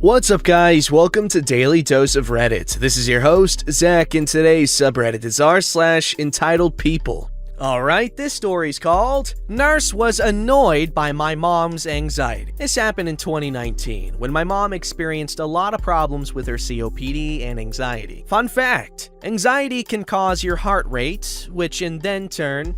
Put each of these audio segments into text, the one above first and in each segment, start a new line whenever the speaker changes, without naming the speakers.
What's up guys, welcome to Daily Dose of Reddit. This is your host, Zach, and today's subreddit is r/EntitledPeople. Alright, this story's called Nurse Was Annoyed by My Mom's Anxiety. This happened in 2019, when my mom experienced a lot of problems with her COPD and anxiety. Fun fact, anxiety can cause your heart rate, which in then turn,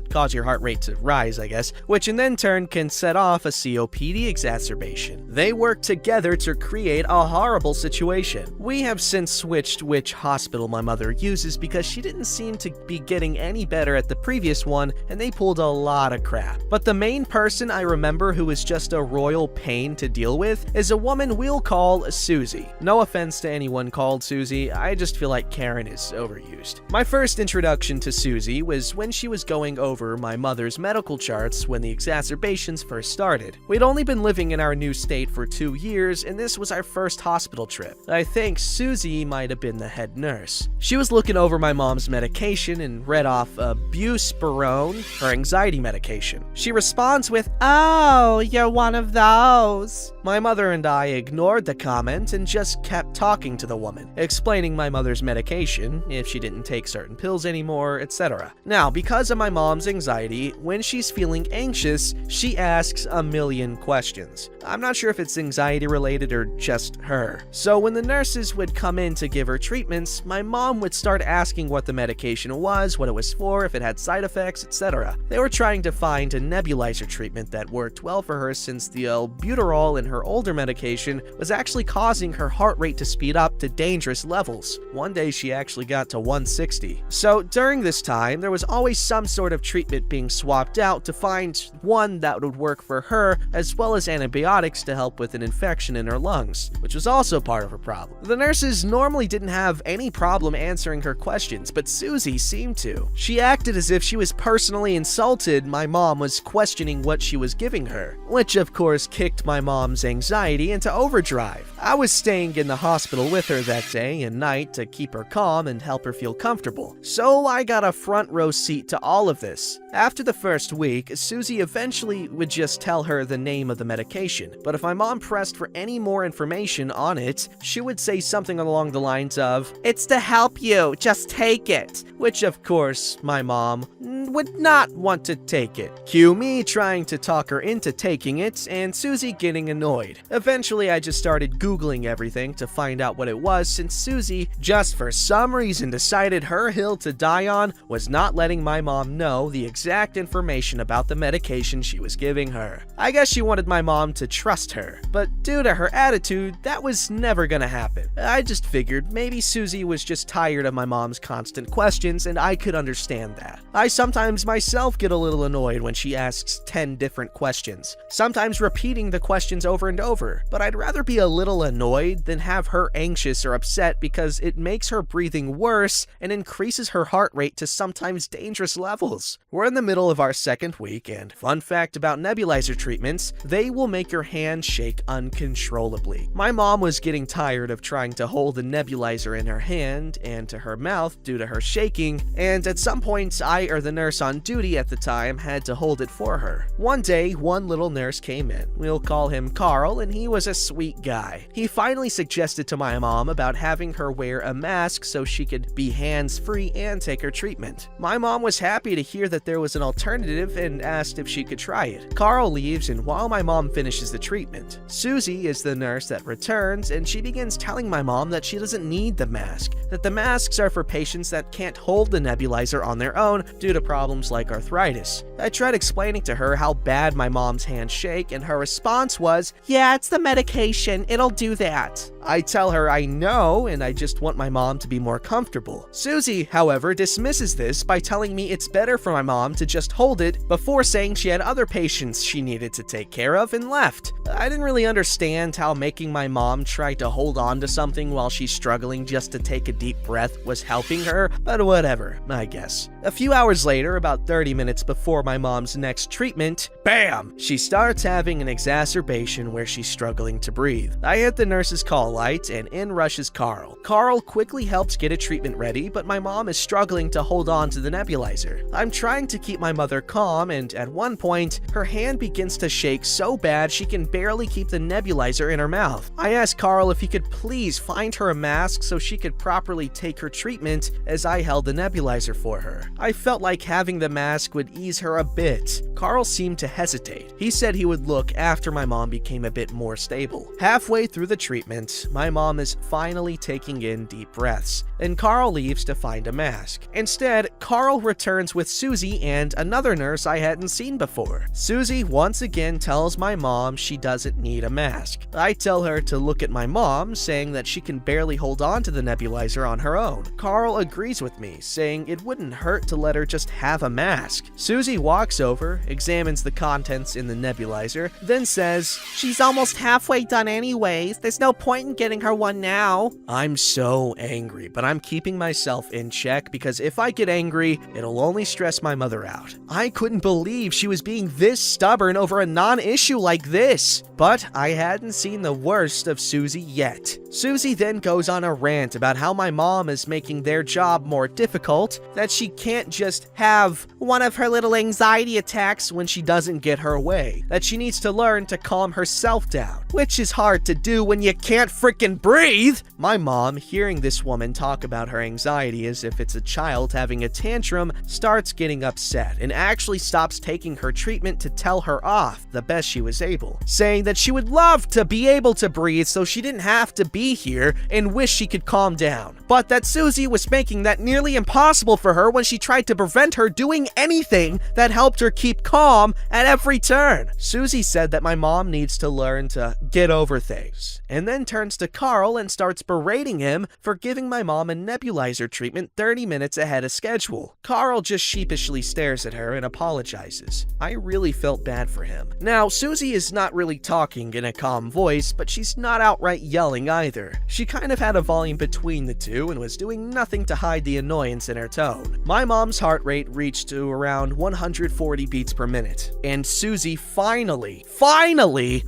cause your heart rate to rise, I guess, which in then turn can set off a COPD exacerbation. They work together to create a horrible situation. We have since switched which hospital my mother uses because she didn't seem to be getting any better at the previous one, and they pulled a lot of crap. But the main person I remember who is just a royal pain to deal with is a woman we'll call Susie. No offense to anyone called Susie, I just feel like Karen is overused. My first introduction to Susie was when she was going over my mother's medical charts when the exacerbations first started. We'd only been living in our new state for 2 years, and this was our first hospital trip. I think Susie might have been the head nurse. She was looking over my mom's medication and read off buspirone, her anxiety medication. She responds with, "Oh, you're one of those." My mother and I ignored the comment and just kept talking to the woman, explaining my mother's medication, if she didn't take certain pills anymore, etc. Now, because of my mom's anxiety, when she's feeling anxious, she asks a million questions. I'm not sure if it's anxiety related or just her. So when the nurses would come in to give her treatments, my mom would start asking what the medication was, what it was for, if it had side effects, etc. They were trying to find a nebulizer treatment that worked well for her since the albuterol in her older medication was actually causing her heart rate to speed up to dangerous levels. One day she actually got to 160. So during this time, there was always some sort of treatment being swapped out to find one that would work for her, as well as antibiotics to help with an infection in her lungs, which was also part of her problem. The nurses normally didn't have any problem answering her questions, but Susie seemed to. She acted as if she was personally insulted my mom was questioning what she was giving her, which of course kicked my mom's anxiety into overdrive. I was staying in the hospital with her that day and night to keep her calm and help her feel comfortable, so I got a front row seat to all of this. After the first week, Susie eventually would just tell her the name of the medication, but if my mom pressed for any more information on it, she would say something along the lines of, "It's to help you, just take it," which of course my mom would not want to take it. Cue me trying to talk her into taking it, and Susie getting annoyed. Eventually, I just started Googling everything to find out what it was, since Susie, just for some reason, decided her hill to die on was not letting my mom know the exact information about the medication she was giving her. I guess she wanted my mom to trust her, but due to her attitude, that was never gonna happen. I just figured maybe Susie was just tired of my mom's constant questions, and I could understand that. I sometimes myself get a little annoyed when she asks 10 different questions, sometimes repeating the questions over and over, but I'd rather be a little annoyed than have her anxious or upset because it makes her breathing worse and increases her heart rate to sometimes dangerous levels. We're in the middle of our second week, and fun fact about nebulizer treatments, they will make your hand shake uncontrollably. My mom was getting tired of trying to hold the nebulizer in her hand and to her mouth due to her shaking, and at some point I or the nurse on duty at the time had to hold it for her. One day, one little nurse came in. We'll call him Carl, and he was a sweet guy. He finally suggested to my mom about having her wear a mask so she could be hands-free and take her treatment. My mom was happy to hear that there was an alternative and asked if she could try it. Carl leaves, and while my mom finishes the treatment, Susie is the nurse that returns, and she begins telling my mom that she doesn't need the mask, that the masks are for patients that can't hold the nebulizer on their own due to problems like arthritis. I tried explaining to her how bad my mom's hands shake, and her response was, "Yeah, it's the medication, it'll do that." I tell her I know, and I just want my mom to be more comfortable. Susie, however, dismisses this by telling me it's better for my mom to just hold it before saying she had other patients she needed to take care of and left. I didn't really understand how making my mom try to hold on to something while she's struggling just to take a deep breath was helping her, but whatever, I guess. A few hours later, about 30 minutes before my mom's next treatment, bam! She starts having an exacerbation where she's struggling to breathe. I hit the nurse's call light, and in rushes Carl. Carl quickly helps get a treatment ready, but my mom is struggling to hold on to the nebulizer. I'm trying to keep my mother calm, and at one point, her hand begins to shake so bad she can barely keep the nebulizer in her mouth. I asked Carl if he could please find her a mask so she could properly take her treatment as I held the nebulizer for her. I felt like having the mask would ease her a bit. Carl seemed to hesitate. He said he would look after my mom became a bit more stable. Halfway through the treatment, my mom is finally taking in deep breaths, and Carl leaves to find a mask. Instead, Carl returns with Susie and another nurse I hadn't seen before. Susie once again tells my mom she doesn't need a mask. I tell her to look at my mom, saying that she can barely hold on to the nebulizer on her own. Carl agrees with me, saying it wouldn't hurt to let her just have a mask. Susie walks over, examines the contents in the nebulizer, then says, "She's almost halfway done anyways. There's no point in getting her one now." I'm so angry, but I'm keeping myself in check because if I get angry, it'll only stress my mother out. I couldn't believe she was being this stubborn over a non-issue like this. But I hadn't seen the worst of Susie yet. Susie then goes on a rant about how my mom is making their job more difficult, that she can't just have one of her little anxiety attacks when she doesn't get her way, that she needs to learn to calm herself down, which is hard to do when you can't freaking breathe. My mom, hearing this woman talk about her anxiety as if it's a child having a tantrum, starts getting upset and actually stops taking her treatment to tell her off the best she was able, saying that she would love to be able to breathe so she didn't have to be here and wish she could calm down, but that Susie was making that nearly impossible for her when she tried to prevent her doing anything that helped her keep calm at every turn. Susie said that my mom needs to learn to get over things, and then turns to Carl and starts berating him for giving my mom a nebulizer treatment 30 minutes ahead of schedule. Carl just sheepishly stares at her and apologizes. I really felt bad for him. Now, Susie is not really talking in a calm voice, but she's not outright yelling either. She kind of had a volume between the two and was doing nothing to hide the annoyance in her tone. My mom's heart rate reached to around 140 beats per minute, and Susie finally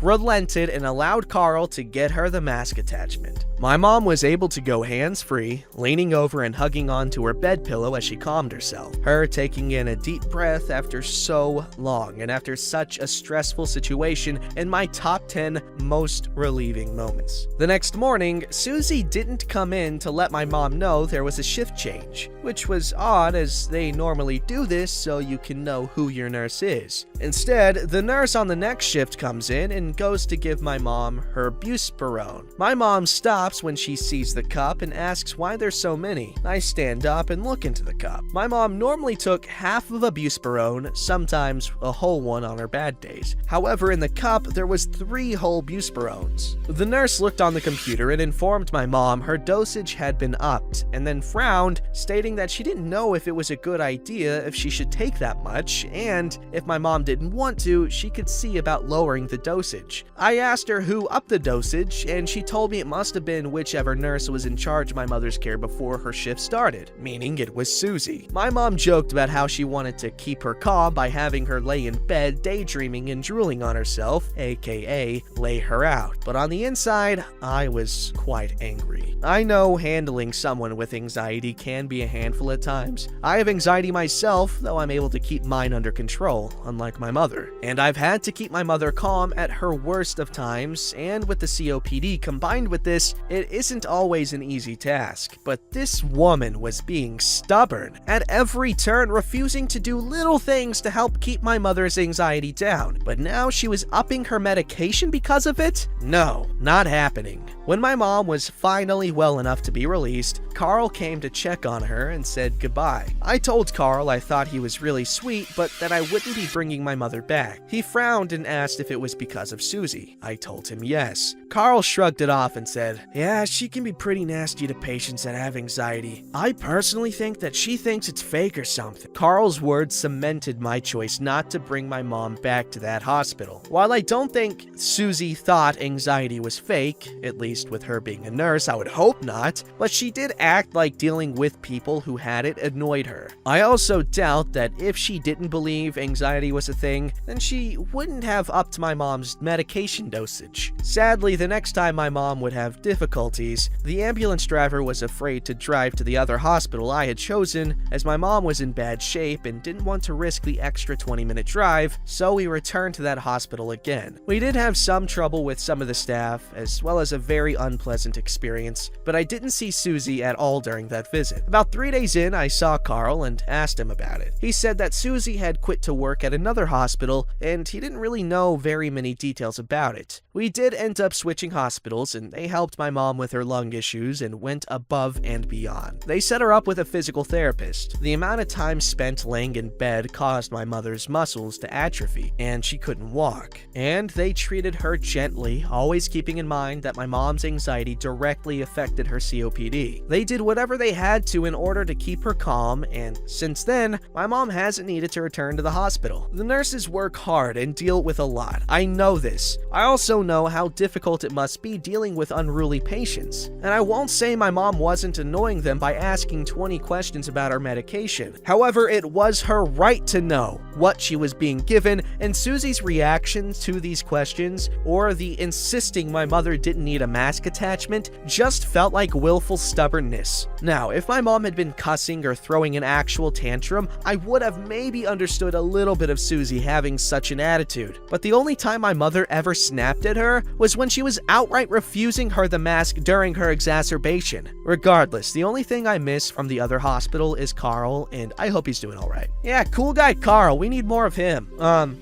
relented and allowed Carl to get her the mask attachment. My mom was able to go hands-free, leaning over and hugging onto her bed pillow as she calmed herself, her taking in a deep breath after so long and after such a stressful situation in my top 10 most relieving moments. The next morning, Susie didn't come in to let my mom know there was a shift change, which was odd as they normally do this so you can know who your nurse is. Instead, the nurse on the next shift comes in and goes to give my mom her buspirone. My mom stops when she sees the cup and asks why there's so many. I stand up and look into the cup. My mom normally took half of a buspirone, sometimes a whole one on her bad days. However, in the cup, there was 3 whole buspirones. The nurse looked on the computer and informed my mom her dosage had been upped, and then frowned, stating that she didn't know if it was a good idea if she should take that much, and if my mom didn't want to, she could see about lowering the dosage. I asked her who upped the dosage, and she told me it must have been whichever nurse was in charge of my mother's care before her shift started, meaning it was Susie. My mom joked about how she wanted to keep her calm by having her lay in bed daydreaming and drooling on herself, aka lay her out. But on the inside, I was quite angry. I know handling someone with anxiety can be a handful at times. I have anxiety myself, though I'm able to keep mine under control, unlike my mother. And I've had to keep my mother calm at her worst of times, and with the COPD combined with this, it isn't always an easy task. But this woman was being stubborn at every turn, refusing to do little things to help keep my mother's anxiety down. But now she was upping her medication because of it? No, not happening. When my mom was finally well enough to be released, Carl came to check on her and said goodbye. I told Carl I thought he was really sweet, but that I wouldn't be bringing my mother back. He frowned and asked if it was because of Susie. I told him yes. Carl shrugged it off and said, "Yeah, she can be pretty nasty to patients that have anxiety. I personally think that she thinks it's fake or something." Carl's words cemented my choice not to bring my mom back to that hospital. While I don't think Susie thought anxiety was fake, at least faced with her being a nurse, I would hope not, but she did act like dealing with people who had it annoyed her. I also doubt that if she didn't believe anxiety was a thing, then she wouldn't have upped my mom's medication dosage. Sadly, the next time my mom would have difficulties, the ambulance driver was afraid to drive to the other hospital I had chosen, as my mom was in bad shape and didn't want to risk the extra 20-minute drive, so we returned to that hospital again. We did have some trouble with some of the staff, as well as a very unpleasant experience, but I didn't see Susie at all during that visit. About 3 days in, I saw Carl and asked him about it. He said that Susie had quit to work at another hospital, and he didn't really know very many details about it. We did end up switching hospitals, and they helped my mom with her lung issues and went above and beyond. They set her up with a physical therapist. The amount of time spent laying in bed caused my mother's muscles to atrophy, and she couldn't walk. And they treated her gently, always keeping in mind that my mom's anxiety directly affected her COPD. They did whatever they had to in order to keep her calm, and since then, my mom hasn't needed to return to the hospital. The nurses work hard and deal with a lot. I know this. I also know how difficult it must be dealing with unruly patients. And I won't say my mom wasn't annoying them by asking 20 questions about her medication. However, it was her right to know what she was being given, and Susie's reaction to these questions, or the insisting my mother didn't need a mask attachment, just felt like willful stubbornness. Now, if my mom had been cussing or throwing an actual tantrum, I would have maybe understood a little bit of Susie having such an attitude. But the only time my mother ever snapped at her was when she was outright refusing her the mask during her exacerbation. Regardless, the only thing I miss from the other hospital is Carl, and I hope he's doing alright. Yeah, cool guy Carl, we need more of him.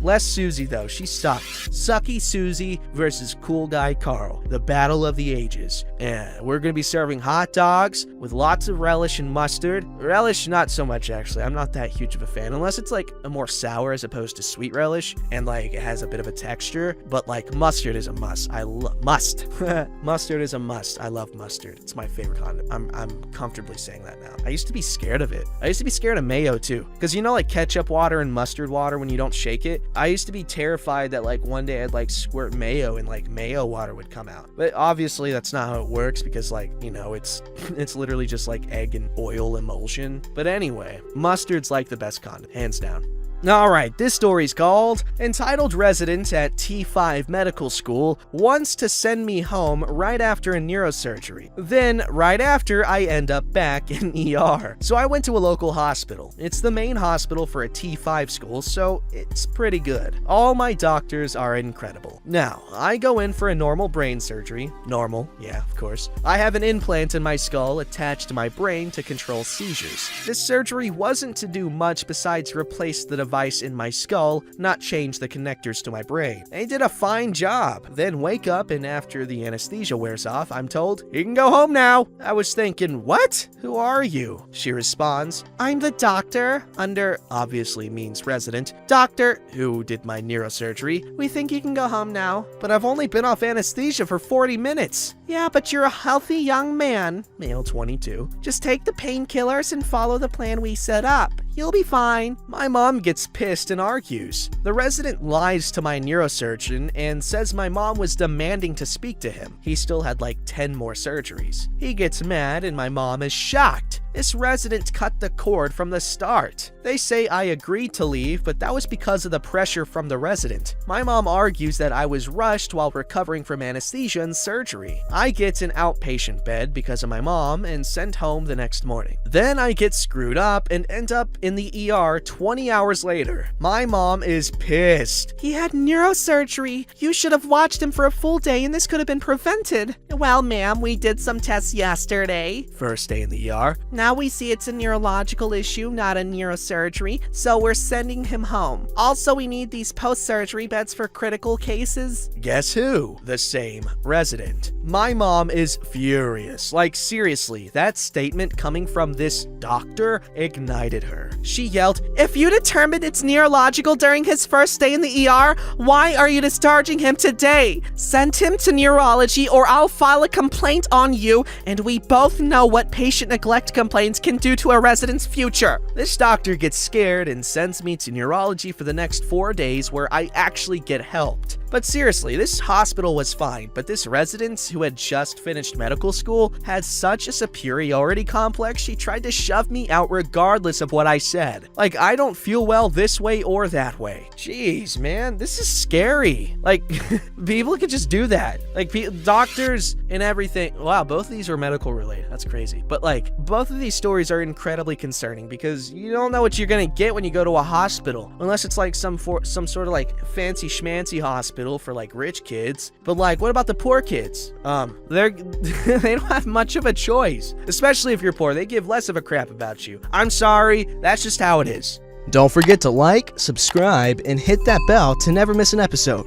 Less Susie though, she sucked. Sucky Susie versus cool guy Carl. The battle of the ages. Yeah, we're gonna be serving hot dogs with lots of relish and mustard. Relish, not so much actually. I'm not that huge of a fan, unless it's like a more sour as opposed to sweet relish, and like it has a bit of a texture, but like mustard is a must. Mustard is a must. I love mustard. It's my favorite condiment. I'm comfortably saying that now. I used to be scared of it. I used to be scared of mayo too, because you know like ketchup water and mustard water when you don't shake it? I used to be terrified that like one day I'd like squirt mayo and like mayo water would come out. But obviously that's not how it works, because like, you know, it's literally just like egg and oil emulsion. But anyway, mustard's like the best condiment, hands down. Alright, this story's called Entitled Resident at T5 Medical School Wants to Send Me Home Right After a Neurosurgery. Then, right after, I end up back in ER. So I went to a local hospital. It's the main hospital for a T5 school, so it's pretty good. All my doctors are incredible. Now, I go in for a normal brain surgery. Normal, yeah, of course. I have an implant in my skull attached to my brain to control seizures. This surgery wasn't to do much besides replace the device in my skull, not change the connectors to my brain. They did a fine job. Then wake up, and after the anesthesia wears off, I'm told, "You can go home now." I was thinking, what? Who are you? She responds, "I'm the doctor," under obviously means resident, "doctor who did my neurosurgery. We think you can go home now." But I've only been off anesthesia for 40 minutes. "Yeah, but you're a healthy young man," male 22. "Just take the painkillers and follow the plan we set up. You'll be fine." My mom gets pissed and argues. The resident lies to my neurosurgeon and says my mom was demanding to speak to him. He still had like 10 more surgeries. He gets mad and my mom is shocked. This resident cut the cord from the start. They say I agreed to leave, but that was because of the pressure from the resident. My mom argues that I was rushed while recovering from anesthesia and surgery. I get an outpatient bed because of my mom and sent home the next morning. Then I get screwed up and end up in the ER 20 hours later. My mom is pissed. "He had neurosurgery. You should have watched him for a full day and this could have been prevented." "Well, ma'am, we did some tests yesterday." First day in the ER. "Now we see it's a neurological issue, not a neurosurgery, so we're sending him home. Also, we need these post-surgery beds for critical cases." Guess who? The same resident. My mom is furious. Like, seriously, that statement coming from this doctor ignited her. She yelled, "If you determined it's neurological during his first day in the ER, why are you discharging him today? Send him to neurology or I'll file a complaint on you, and we both know what patient neglect complaints can do to a resident's future." This doctor gets scared and sends me to neurology for the next 4 days where I actually get helped. But seriously, this hospital was fine, but this resident who had just finished medical school had such a superiority complex, she tried to shove me out regardless of what I said. Like, I don't feel well this way or that way. Jeez, man, this is scary. Like, people could just do that. Like, doctors and everything. Wow, both of these were medical related. That's crazy. But like, both of these stories are incredibly concerning because you don't know what you're gonna get when you go to a hospital, unless it's like some sort of like fancy schmancy hospital for like rich kids. But like, what about the poor kids? They don't have much of a choice, especially if you're poor. They give less of a crap about you. I'm sorry, that's just how it is.
Don't forget to like, subscribe, and hit that bell to never miss an episode.